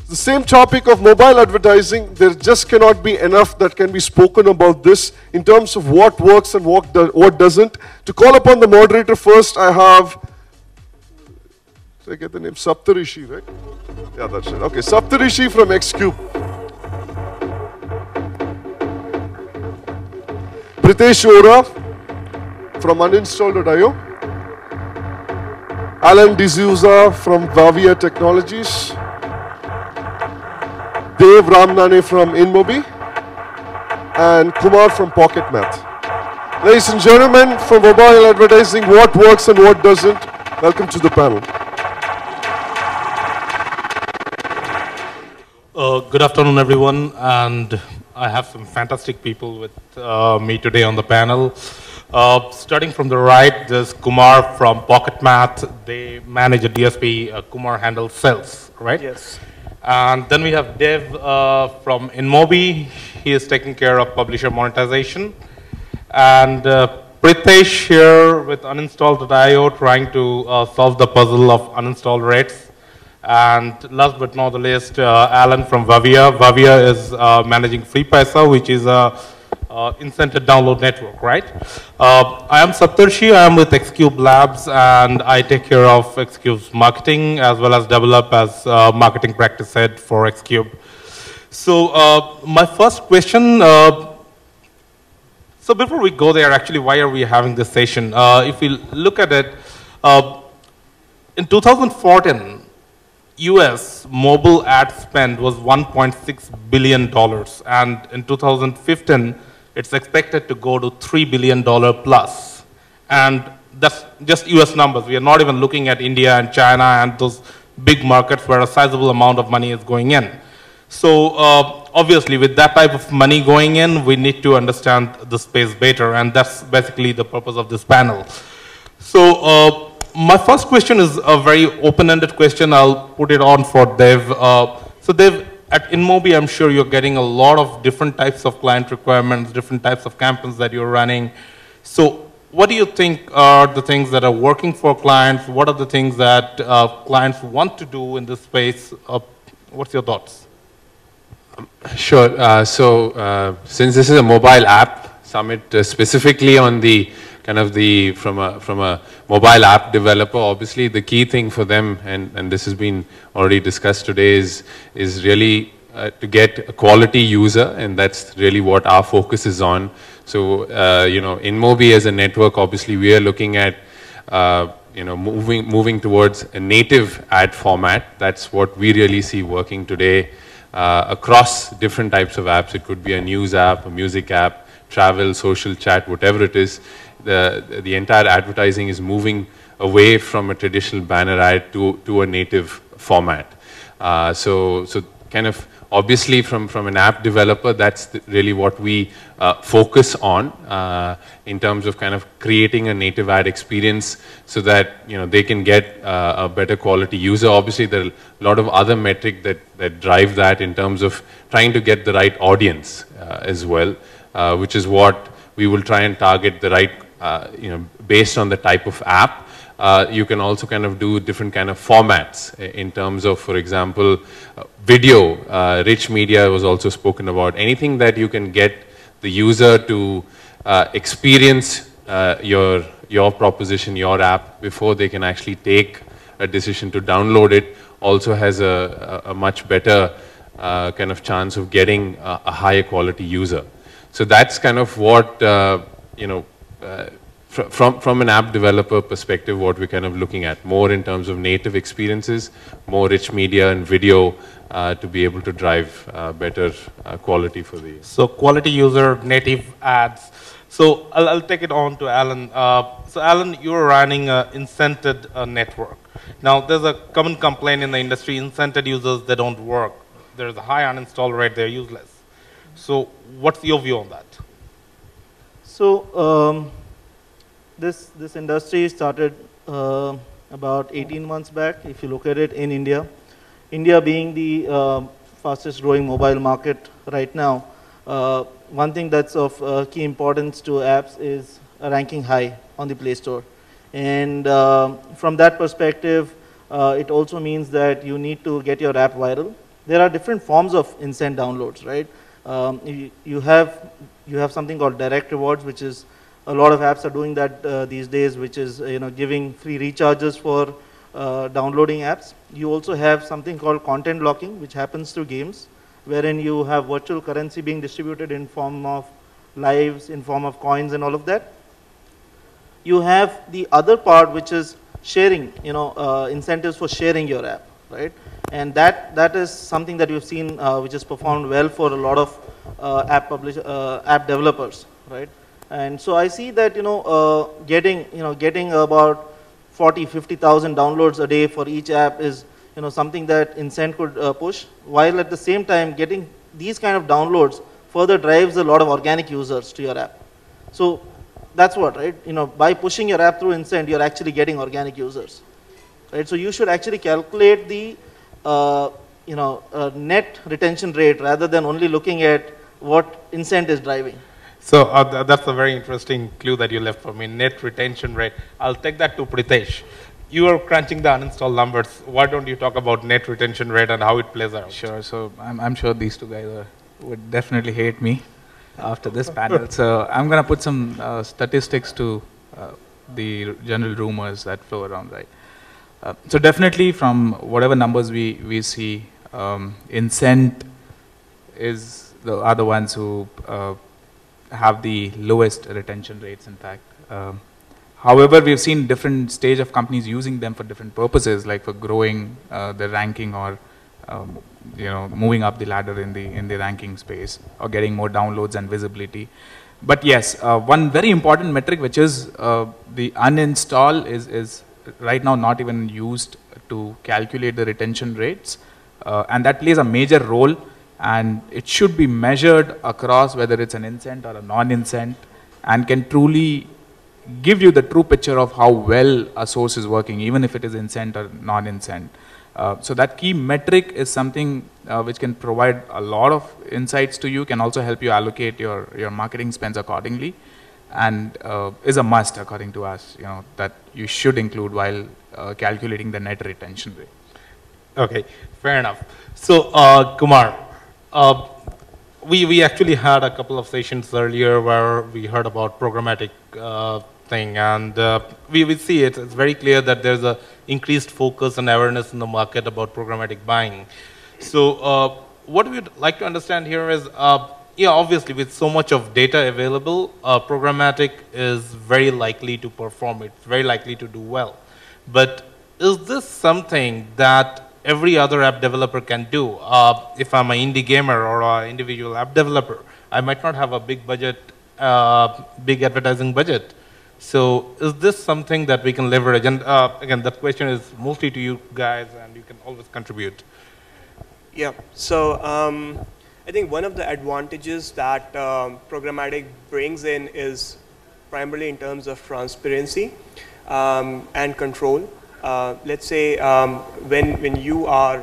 The same topic of mobile advertising, there just cannot be enough that can be spoken about this in terms of what works and what doesn't. To call upon the moderator first, I have, did I get the name? Saptarshi, right? Yeah, that's it. Okay, Saptarshi from Xcube. Pritesh Vora from uninstall.io. Alan D'Souza from Vavia Technologies. Dave Ramnane from InMobi, and Kumar from PocketMath. Ladies and gentlemen, from mobile advertising, what works and what doesn't, welcome to the panel. Good afternoon, everyone, and I have some fantastic people with me today on the panel. Starting from the right, there's Kumar from PocketMath. They manage a DSP. Kumar handles sales, right? Yes. And then we have Dev from InMobi. He is taking care of publisher monetization. And Pritesh here with uninstall.io, trying to solve the puzzle of uninstall rates. And last but not the least, Alan from Vavia. Vavia is managing Free Paisa, which is a incented download network, right? I am Saptarshi. I am with Xcube Labs, and I take care of Xcube's marketing as well as develop as marketing practice head for Xcube. So my first question, so before we go there, actually, why are we having this session? If we look at it, in 2014, US mobile ad spend was $1.6 billion, and in 2015, it's expected to go to $3 billion plus. And that's just US numbers. We are not even looking at India and China and those big markets where a sizable amount of money is going in. So obviously, with that type of money going in, we need to understand the space better, and that's basically the purpose of this panel. So my first question is a very open-ended question. I'll put it on for Dev. So Dev, at InMobi, I'm sure you're getting a lot of different types of client requirements, different types of campaigns that you're running. So what do you think are the things that are working for clients? What are the things that clients want to do in this space? What's your thoughts? Sure. Since this is a mobile app summit, specifically on the kind of from a mobile app developer, obviously the key thing for them, and this has been already discussed today, is really to get a quality user, and that's really what our focus is on. So InMobi as a network, obviously we are looking at moving towards a native ad format. That's what we really see working today across different types of apps. It could be a news app, a music app, travel, social chat, whatever it is. The entire advertising is moving away from a traditional banner ad to a native format. So kind of obviously from an app developer, that's really what we focus on in terms of kind of creating a native ad experience so that they can get a better quality user. Obviously, there are a lot of other metrics that drive that in terms of trying to get the right audience as well, which is what we will try and target the right. Based on the type of app, you can also kind of do different kind of formats in terms of, for example, video, rich media was also spoken about. Anything that you can get the user to experience your proposition, your app, before they can actually take a decision to download it, also has a much better kind of chance of getting a higher quality user. So that's kind of what, from an app developer perspective, what we're kind of looking at, more in terms of native experiences, more rich media and video to be able to drive better quality for the... So quality user, native ads. So I'll take it on to Alan. So Alan, you're running an incented network. Now there's a common complaint in the industry, incented users, they don't work. There's a high uninstall rate, they're useless. So what's your view on that? So this industry started about 18 months back, if you look at it, in India. India being the fastest growing mobile market right now, one thing that's of key importance to apps is ranking high on the Play Store. And from that perspective, it also means that you need to get your app viral. there are different forms of incent downloads, right? You have something called direct rewards, which is a lot of apps are doing that these days, which is giving free recharges for downloading apps. You also have something called content locking, which happens through games, wherein you have virtual currency being distributed in form of lives, in form of coins and all of that. You have the other part, which is sharing, incentives for sharing your app, right? And that is something that we've seen which has performed well for a lot of app developers, right? And so I see that getting about 40,000-50,000 downloads a day for each app is something that Incent could push, while at the same time getting these kind of downloads further drives a lot of organic users to your app. So that's what, right? By pushing your app through Incent, you're actually getting organic users, right? So you should actually calculate the net retention rate rather than only looking at what Incent is driving. So that's a very interesting clue that you left for me, net retention rate. I'll take that to Pritesh. You are crunching the uninstall numbers. Why don't you talk about net retention rate and how it plays out? Sure. So I'm sure these two guys would definitely hate me after this panel. So I'm going to put some statistics to the general rumors that flow around, right? So definitely from whatever numbers we see, Incent are the ones who have the lowest retention rates, in fact. However, we've seen different stage of companies using them for different purposes, like for growing the ranking or moving up the ladder in the ranking space or getting more downloads and visibility. But yes, one very important metric, which is the uninstall, is right now not even used to calculate the retention rates, and that plays a major role. And it should be measured across whether it's an incent or a non-incent, and can truly give you the true picture of how well a source is working, even if it is incent or non-incent. So that key metric is something which can provide a lot of insights to you, can also help you allocate your marketing spends accordingly, and is a must according to us, that you should include while calculating the net retention rate. Okay, fair enough. So Kumar, we actually had a couple of sessions earlier where we heard about programmatic thing, and we see it's very clear that there's a increased focus and awareness in the market about programmatic buying. So what we'd like to understand here is, obviously with so much of data available, programmatic is very likely to perform, it's very likely to do well. But is this something that every other app developer can do? If I'm an indie gamer or an individual app developer, I might not have a big budget, big advertising budget. So is this something that we can leverage? And again, that question is mostly to you guys, and you can always contribute. Yeah, so I think one of the advantages that programmatic brings in is primarily in terms of transparency and control. Let's say when you are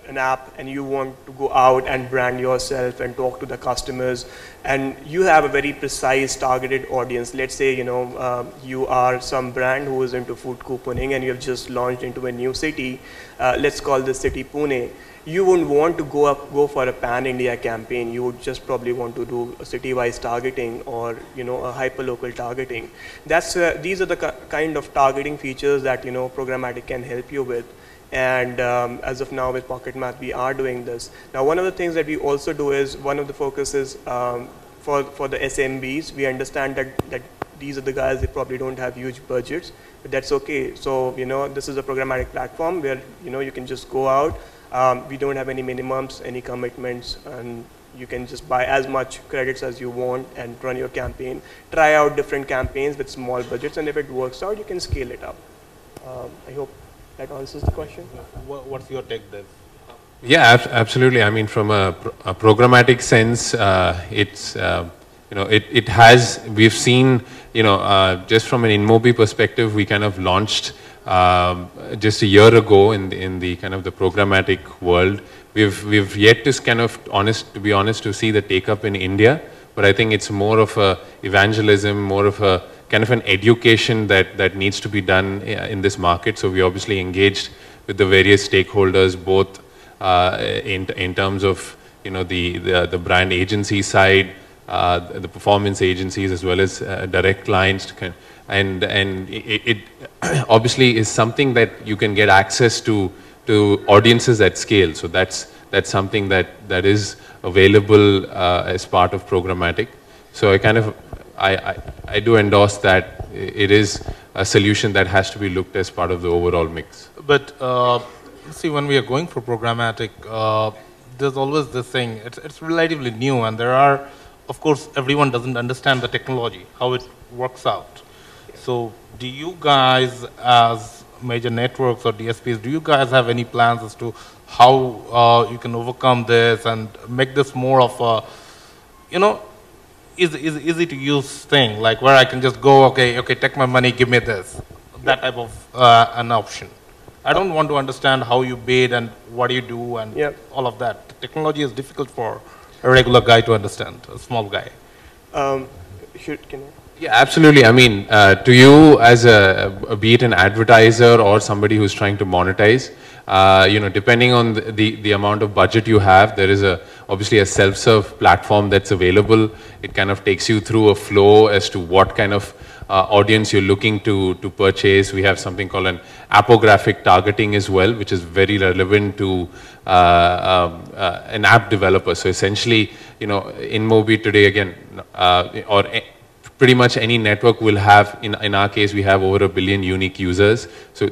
an app and you want to go out and brand yourself and talk to the customers, and you have a very precise targeted audience. Let's say you are some brand who is into food couponing and you have just launched into a new city. Let's call this city Pune. You wouldn't want to go for a pan-India campaign. You would just probably want to do a city-wise targeting or a hyper-local targeting. These are the kind of targeting features that programmatic can help you with. And as of now with PocketMath, we are doing this. Now, one of the things that we also do is, one of the focuses for the SMBs, we understand that these are the guys that probably don't have huge budgets, but that's okay. So this is a programmatic platform where you can just go out. We don't have any minimums, any commitments, and you can just buy as much credits as you want and run your campaign. Try out different campaigns with small budgets, and if it works out, you can scale it up. I hope that answers the question. What's your take there? Yeah, absolutely. I mean, from a programmatic sense, it's it has. We've seen just from an InMobi perspective, we kind of launched just a year ago in the kind of the programmatic world. We've yet to kind of to see the take up in India, but I think it's more of a evangelism, more of a kind of an education that needs to be done in this market. So we obviously engaged with the various stakeholders, both in terms of the brand agency side, the performance agencies, as well as direct clients, and it obviously is something that you can get access to audiences at scale. So that's something that is available as part of programmatic. So I do endorse that it is a solution that has to be looked as part of the overall mix. But see, when we are going for programmatic, there's always this thing. It's relatively new, and there are, of course, everyone doesn't understand the technology, how it works out. So do you guys, as major networks or DSPs, do you guys have any plans as to how you can overcome this and make this more of a, easy to use thing, like where I can just go, okay, take my money, give me this, that type of an option. I don't want to understand how you bid and what do you do and all of that. The technology is difficult for a regular guy to understand, a small guy. Can I? Yeah, absolutely. I mean, to you as be it an advertiser or somebody who's trying to monetize, depending on the amount of budget you have, there is obviously a self-serve platform that's available. It kind of takes you through a flow as to what kind of audience you're looking to purchase. We have something called an appographic targeting as well, which is very relevant to an app developer. So essentially, InMobi today, again, or pretty much any network will have, in our case, we have over 1 billion unique users. So,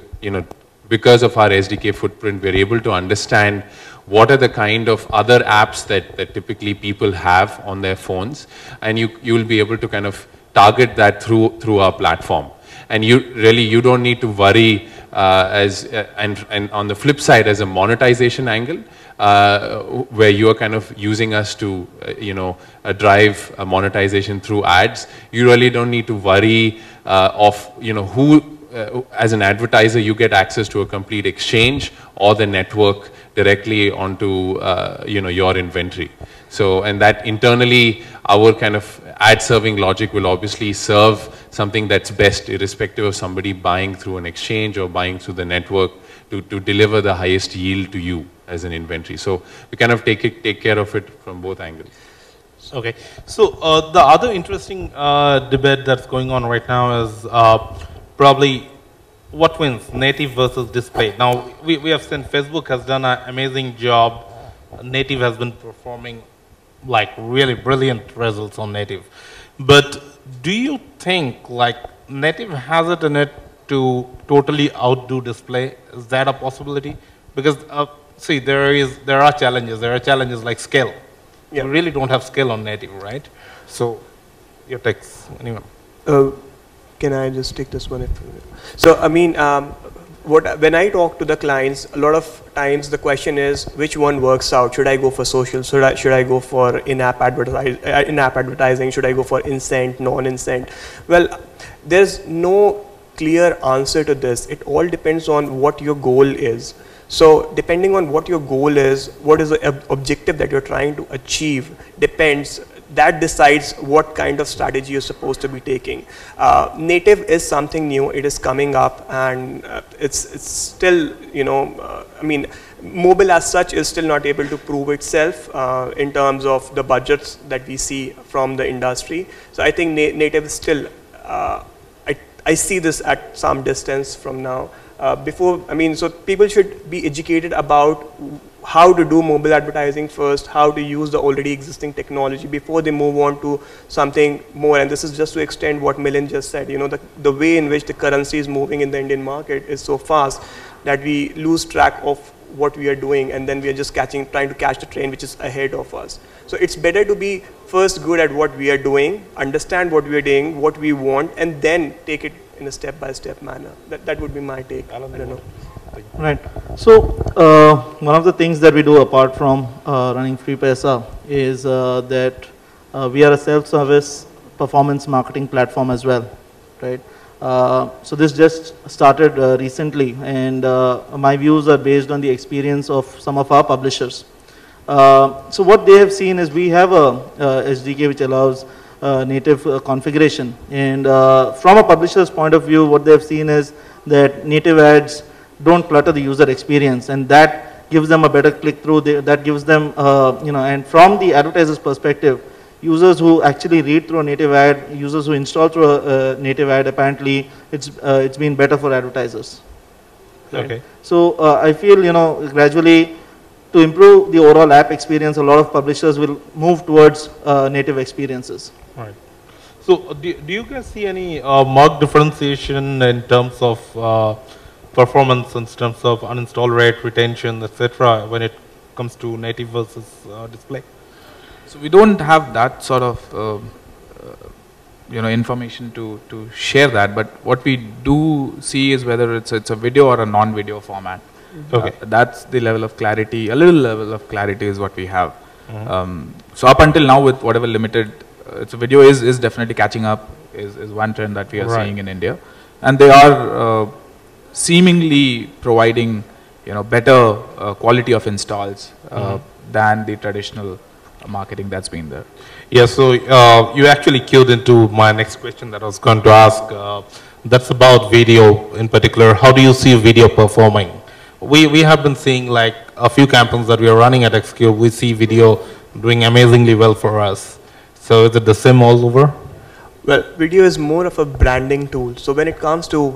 because of our SDK footprint, we're able to understand what are the kind of other apps that typically people have on their phones, and you will be able to kind of target that through our platform. And you don't need to worry and on the flip side, as a monetization angle, where you are kind of using us to drive monetization through ads, you really don't need to worry of who as an advertiser you get access to a complete exchange or the network directly onto your inventory. So, and that internally our kind of ad serving logic will obviously serve something that's best irrespective of somebody buying through an exchange or buying through the network to deliver the highest yield to you as an inventory. So we kind of take care of it from both angles. Okay, so the other interesting debate that's going on right now is probably what wins, native versus display. Now we have seen Facebook has done an amazing job. Native has been performing like really brilliant results on native. But do you think like native has it in it to totally outdo display? Is that a possibility? Because see, there are challenges. There are challenges like scale. You really don't have scale on native, right? So your takes, anyone? Can I just take this one? So I mean, when I talk to the clients, a lot of times the question is, which one works out? Should I go for social? Should I go for in-app advertising? Should I go for incent, non-incent? Well, there's no clear answer to this. It all depends on what your goal is. So depending on what your goal is, what is the objective that you're trying to achieve that decides what kind of strategy you're supposed to be taking. Native is something new, it is coming up, and it's still, I mean, mobile as such is still not able to prove itself in terms of the budgets that we see from the industry. So I think native is still, I see this at some distance from now. So people should be educated about how to do mobile advertising first, how to use the already existing technology before they move on to something more. And this is just to extend what Milind just said. The way in which the currency is moving in the Indian market is so fast that we lose track of what we are doing, and then we are just trying to catch the train which is ahead of us. So it's better to be first good at what we are doing, understand what we are doing, what we want, and then take it in a step-by-step manner. That would be my take. I don't know. Right. So one of the things that we do apart from running Free Paisa is that we are a self-service performance marketing platform as well, right? So this just started recently, and my views are based on the experience of some of our publishers. So what they have seen is we have a SDK which allows native configuration, and from a publisher's point of view, what they have seen is that native ads don't clutter the user experience, and that gives them a better click-through. That gives them, and from the advertiser's perspective, users who actually read through a native ad, users who install through a native ad, apparently it's been better for advertisers. Right? Okay. So I feel, gradually to improve the overall app experience, a lot of publishers will move towards native experiences. Right. So do you guys see any marked differentiation in terms of performance, in terms of uninstall rate, retention, etc., when it comes to native versus display? So we don't have that sort of information to share that, but what we do see is whether it's a video or a non-video format. Okay. That's the level of clarity. A little level of clarity is what we have. So up until now, with whatever limited, it's a video is definitely catching up. Is one trend that we are seeing in India, and they are seemingly providing better quality of installs than the traditional marketing that's been there. Yeah, so you actually cued into my next question that I was going to ask. That's about video in particular. How do you see video performing? We have been seeing like a few campaigns that we are running at XCube. We see video doing amazingly well for us. So is it the same all over? Well, video is more of a branding tool. So when it comes to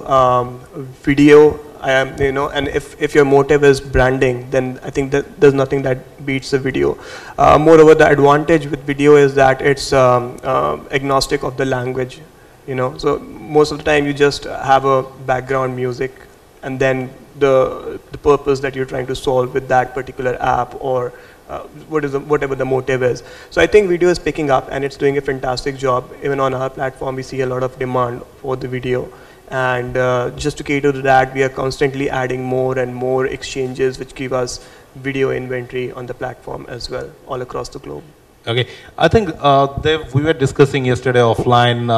video, and if your motive is branding, then I think that there's nothing that beats the video. Moreover, the advantage with video is that it's agnostic of the language. So most of the time you just have a background music, and then the purpose that you're trying to solve with that particular app, or whatever the motive is. So I think video is picking up, and it's doing a fantastic job. Even on our platform, we see a lot of demand for the video. And just to cater to that, we are constantly adding more and more exchanges which give us video inventory on the platform as well, all across the globe. Okay, I think Dev, we were discussing yesterday offline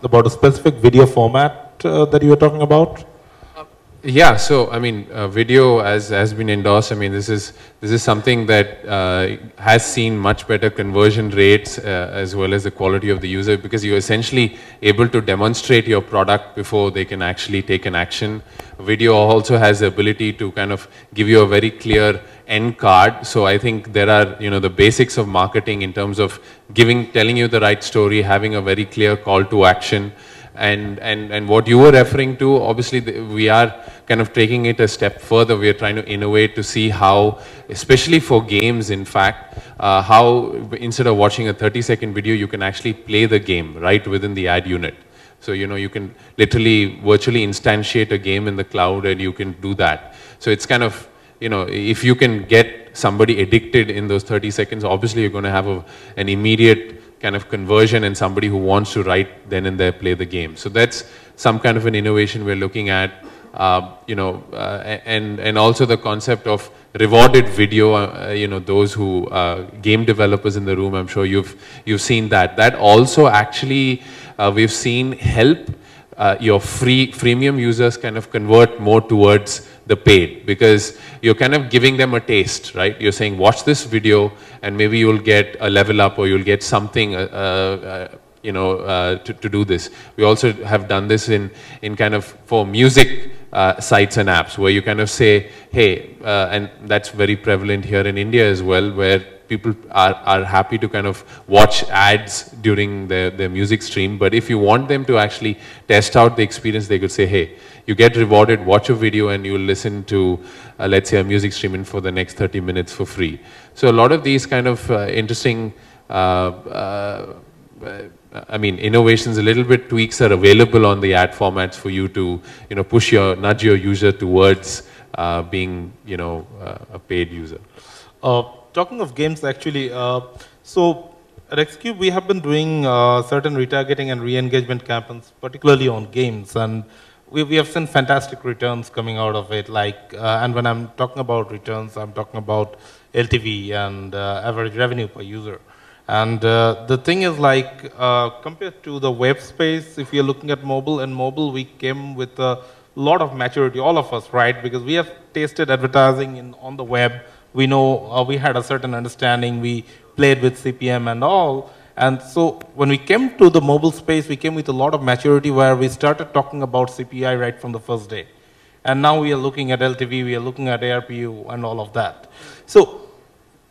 about a specific video format that you were talking about. Yeah, so I mean, video has been endorsed. I mean, this is something that has seen much better conversion rates as well as the quality of the user, because you're essentially able to demonstrate your product before they can actually take an action. Video also has the ability to kind of give you a very clear end card. So I think there are the basics of marketing in terms of telling you the right story, having a very clear call to action. And what you were referring to, obviously we are kind of taking it a step further. We are trying to innovate to see how, especially for games in fact, how instead of watching a 30-second video, you can actually play the game right within the ad unit. So you can literally virtually instantiate a game in the cloud, and you can do that. So it's kind of, if you can get somebody addicted in those 30 seconds, obviously you're going to have an immediate kind of conversion, and somebody who wants to right then and there play the game. So that's some kind of an innovation we're looking at, and also the concept of rewarded video. Those who game developers in the room, I'm sure you've seen that. That also actually we've seen help your freemium users kind of convert more towards the paid, because you're kind of giving them a taste, right? You're saying, watch this video and maybe you'll get a level up, or you'll get something, to do this. We also have done this in kind of for music sites and apps, where you kind of say, hey, and that's very prevalent here in India as well, where people are happy to kind of watch ads during their music stream. But if you want them to actually test out the experience, they could say, hey, you get rewarded, watch a video, and you'll listen to, let's say, a music stream for the next 30 minutes for free. So a lot of these kind of interesting, innovations, a little bit tweaks are available on the ad formats for you to, nudge your user towards being, a paid user. Talking of games, actually, so at XCube we have been doing certain retargeting and re-engagement campaigns, particularly on games, and we have seen fantastic returns coming out of it. And when I'm talking about returns, I'm talking about LTV and average revenue per user. And the thing is, compared to the web space, if you're looking at mobile, and mobile we came with a lot of maturity, all of us, right? Because we have tasted advertising on the web. We know we had a certain understanding. We played with CPM and all. And so when we came to the mobile space, we came with a lot of maturity, where we started talking about CPI right from the first day. And now we are looking at LTV, we are looking at ARPU and all of that. So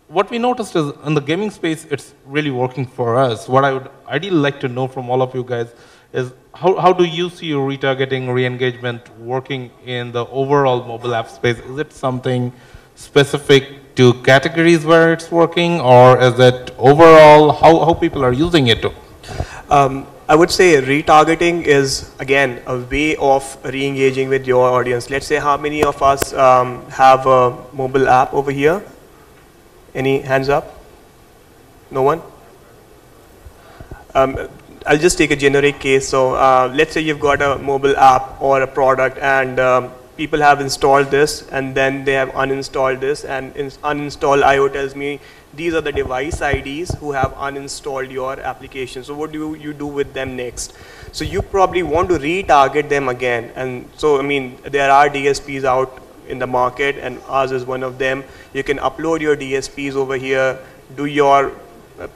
what we noticed is in the gaming space, it's really working for us. What I would ideally like to know from all of you guys is how do you see your retargeting, re-engagement working in the overall mobile app space? Is it something specific to categories where it's working, or is it overall how people are using it? I would say retargeting is, again, a way of re-engaging with your audience. Let's say how many of us have a mobile app over here? Any hands up? No one? I'll just take a generic case. So let's say you've got a mobile app or a product, and people have installed this, and then they have uninstalled this, and uninstall IO tells me these are the device IDs who have uninstalled your application. So what do you do with them next? So you probably want to retarget them again. And so, I mean, there are DSPs out in the market, and ours is one of them. You can upload your DSPs over here, do your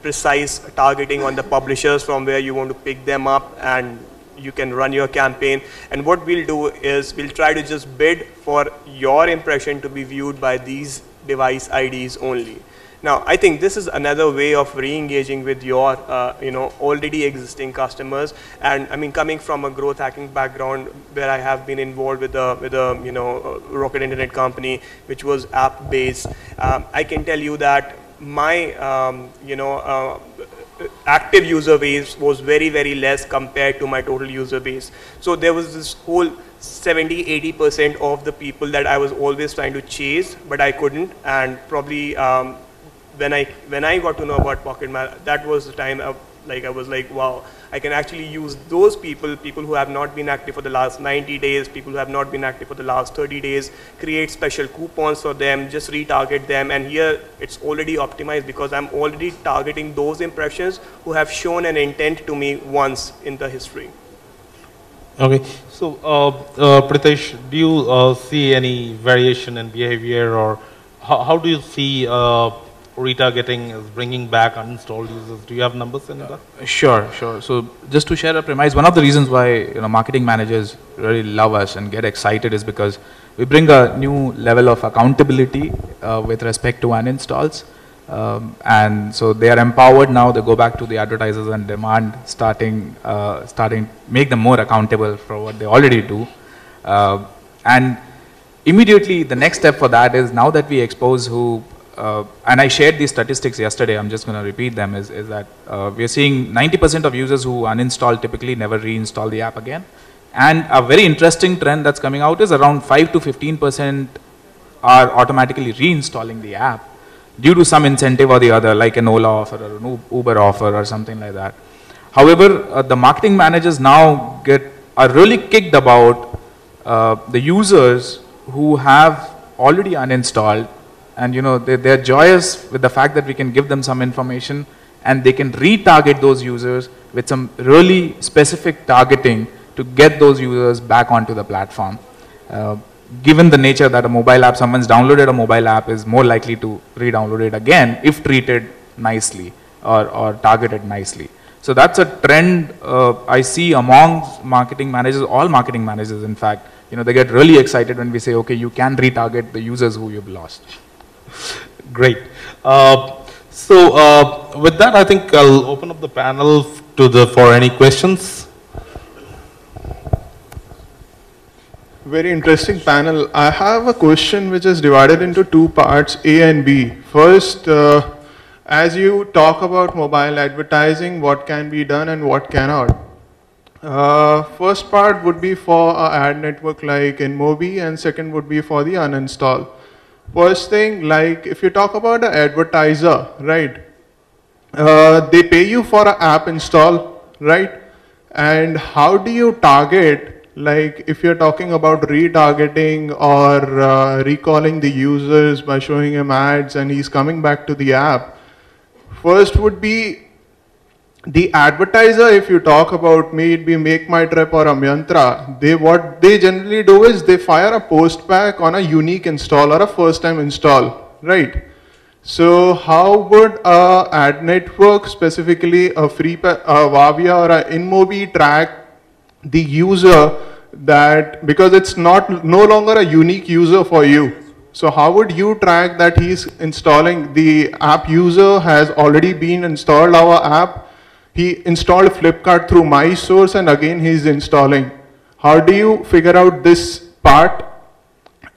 precise targeting on the publishers from where you want to pick them up, and you can run your campaign. And what we'll do is we'll try to just bid for your impression to be viewed by these device IDs only. Now, I think this is another way of re-engaging with your, already existing customers. And I mean, coming from a growth hacking background, where I have been involved with a rocket internet company, which was app-based, I can tell you that my, active user base was very, very less compared to my total user base. So there was this whole 70–80% of the people that I was always trying to chase, but I couldn't. And probably when I got to know about PocketMath, that was the time I was like, wow, I can actually use those people who have not been active for the last 90 days, people who have not been active for the last 30 days, create special coupons for them, just retarget them. And here it's already optimized because I'm already targeting those impressions who have shown an intent to me once in the history. Okay, so Pritesh, do you see any variation in behavior, or how do you see retargeting is bringing back uninstalled users? Do you have numbers in that? Sure. So just to share a premise, one of the reasons why marketing managers really love us and get excited is because we bring a new level of accountability with respect to uninstalls. And so they are empowered now. They go back to the advertisers and demand starting make them more accountable for what they already do. And immediately the next step for that is, now that we expose who and I shared these statistics yesterday, I'm just going to repeat them, is that we are seeing 90% of users who uninstall typically never reinstall the app again. And a very interesting trend that's coming out is around 5 to 15% are automatically reinstalling the app due to some incentive or the other, like an Ola offer or an Uber offer or something like that. However, the marketing managers now are really kicked about the users who have already uninstalled. And they're joyous with the fact that we can give them some information and they can retarget those users with some really specific targeting to get those users back onto the platform. Given the nature that a mobile app, someone's downloaded a mobile app, is more likely to re-download it again if treated nicely or targeted nicely. So that's a trend I see among marketing managers, all marketing managers in fact. They get really excited when we say, okay, you can retarget the users who you've lost. Great. So with that, I think I'll open up the panel for any questions. Very interesting panel. I have a question which is divided into two parts, A and B. First, as you talk about mobile advertising, what can be done and what cannot. First part would be for an ad network like InMobi, and second would be for the uninstall. First thing, like if you talk about an advertiser, right, they pay you for an app install, right? And how do you target, like if you're talking about retargeting or recalling the users by showing him ads and he's coming back to the app? First would be the advertiser. If you talk about maybe Make My Trip or Amyantra, what they generally do is they fire a post back on a unique install or a first time install, right? So how would a ad network, specifically a Vavia or a InMobi, track the user that because it's no longer a unique user for you. So how would you track that he's installing, the app user has already been installed our app, he installed Flipkart through my source and again he's installing. How do you figure out this part?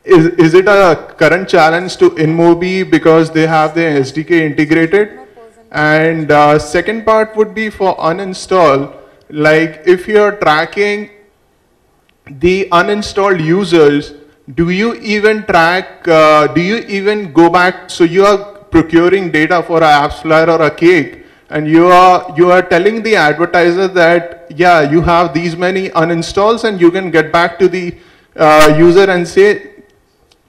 Is it a current challenge to InMobi because they have their SDK integrated? And second part would be for uninstall. Like if you're tracking the uninstalled users, do you even track, do you even go back, so you are procuring data for an apps flyer or a cake, and you are telling the advertiser that, yeah, you have these many uninstalls, and you can get back to the user and say,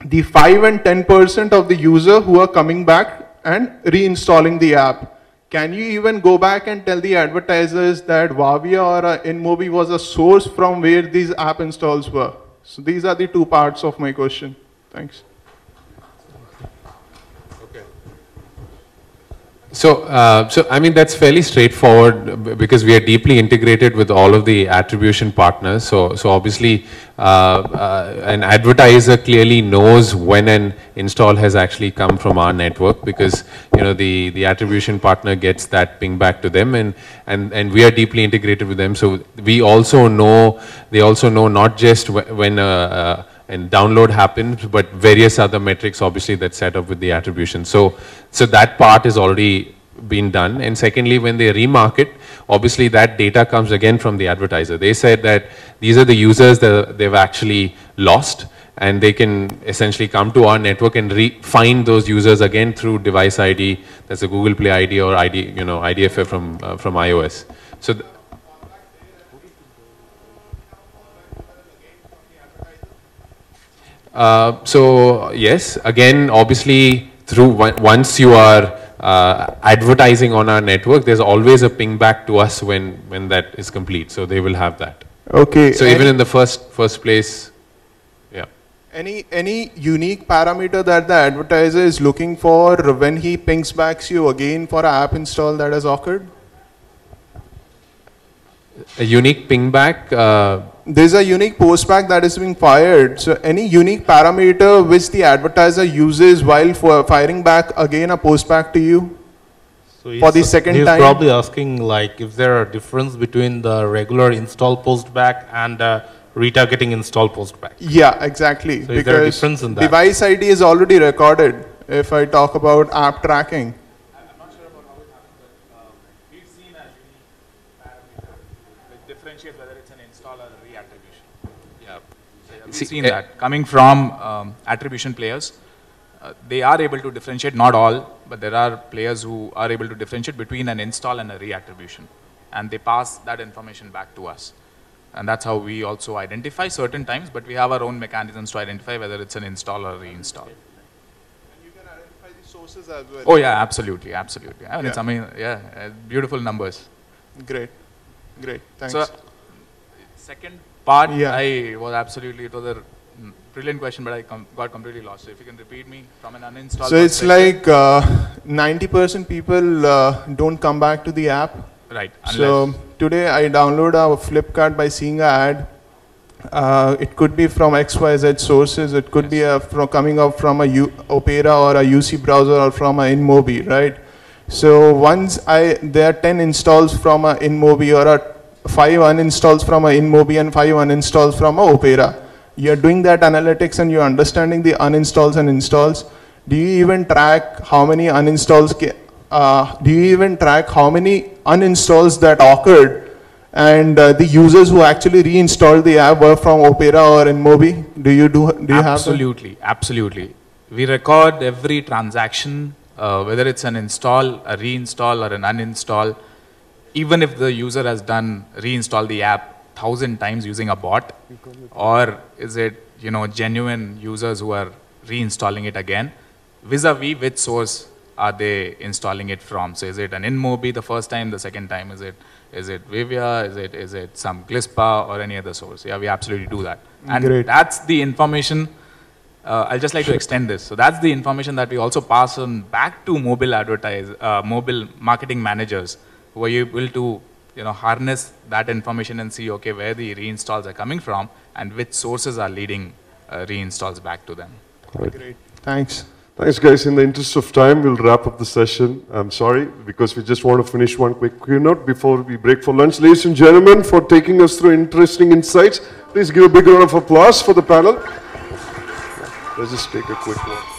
the 5 and 10% of the user who are coming back and reinstalling the app. Can you even go back and tell the advertisers that Vavia or InMobi was a source from where these app installs were? So these are the two parts of my question. Thanks. So I mean, that's fairly straightforward because we are deeply integrated with all of the attribution partners. So obviously, an advertiser clearly knows when an install has actually come from our network because, you know, the attribution partner gets that ping back to them, and we are deeply integrated with them. So we also know, they also know not just when and download happens, but various other metrics obviously that's set up with the attribution. So that part is already been done. And secondly, when they remarket, obviously that data comes again from the advertiser. They said that these are the users that they've actually lost, and they can essentially come to our network and find those users again through device ID, that's a Google Play ID or ID, you know, IDFA from iOS. So so yes, again, obviously through once you are advertising on our network, there's always a ping back to us when that is complete. So they will have that. Okay. So even in the first place, yeah. Any unique parameter that the advertiser is looking for when he pings back you again for an app install that has occurred? A unique ping back? There's a unique postback that is being fired. So any unique parameter which the advertiser uses while firing back again a postback to you so for the second time? He's probably asking like if there are difference between the regular install postback and retargeting install postback. Yeah, exactly. So is there a difference in that? Device ID is already recorded if I talk about app tracking. I'm not sure about how it happens, but we've seen a unique parameter which differentiates whether it's an install or a reattribution. Yeah. So we've seen that. Coming from attribution players, they are able to differentiate, not all, but there are players who are able to differentiate between an install and a reattribution. And they pass that information back to us. And that's how we also identify certain times, but we have our own mechanisms to identify whether it's an install or a reinstall. And you can identify the sources as well. Oh yeah, absolutely, absolutely. I mean, Yeah. it's, I mean, yeah, beautiful numbers. Great, great, thanks. So, second part, Yeah. I was absolutely, it was a brilliant question, but I got completely lost. So if you can repeat me from an uninstall. So it's like 90% people don't come back to the app. Right. So today I download a Flipkart by seeing an ad. It could be from XYZ sources. It could be coming up from a Opera or a UC browser or from a InMobi, right? So once there are 10 installs from a InMobi or 5 uninstalls from a InMobi and 5 uninstalls from a Opera. You're doing that analytics and you're understanding the uninstalls and installs. Do you even track how many uninstalls? Do you even track how many uninstalls that occurred and the users who actually reinstalled the app were from Opera or InMobi? Do you have that? Absolutely, absolutely. We record every transaction, whether it's an install, a reinstall, or an uninstall. Even if the user has reinstalled the app 1,000 times using a bot, or is it, you know, genuine users who are reinstalling it again, vis-a-vis which source are they installing it from? So is it an InMobi the first time, the second time? Is it Vavia? Is it some Glispa or any other source? Yeah, we absolutely do that. And Great. That's the information. I'll just like to extend this. So that's the information that we also pass on back to mobile marketing managers who are able to harness that information and see, okay, where the reinstalls are coming from and which sources are leading reinstalls back to them. Great. Thanks. Thanks, guys. In the interest of time, we'll wrap up the session. I'm sorry, because we just want to finish one quick keynote before we break for lunch. Ladies and gentlemen, for taking us through interesting insights, please give a big round of applause for the panel. Let's just take a quick one.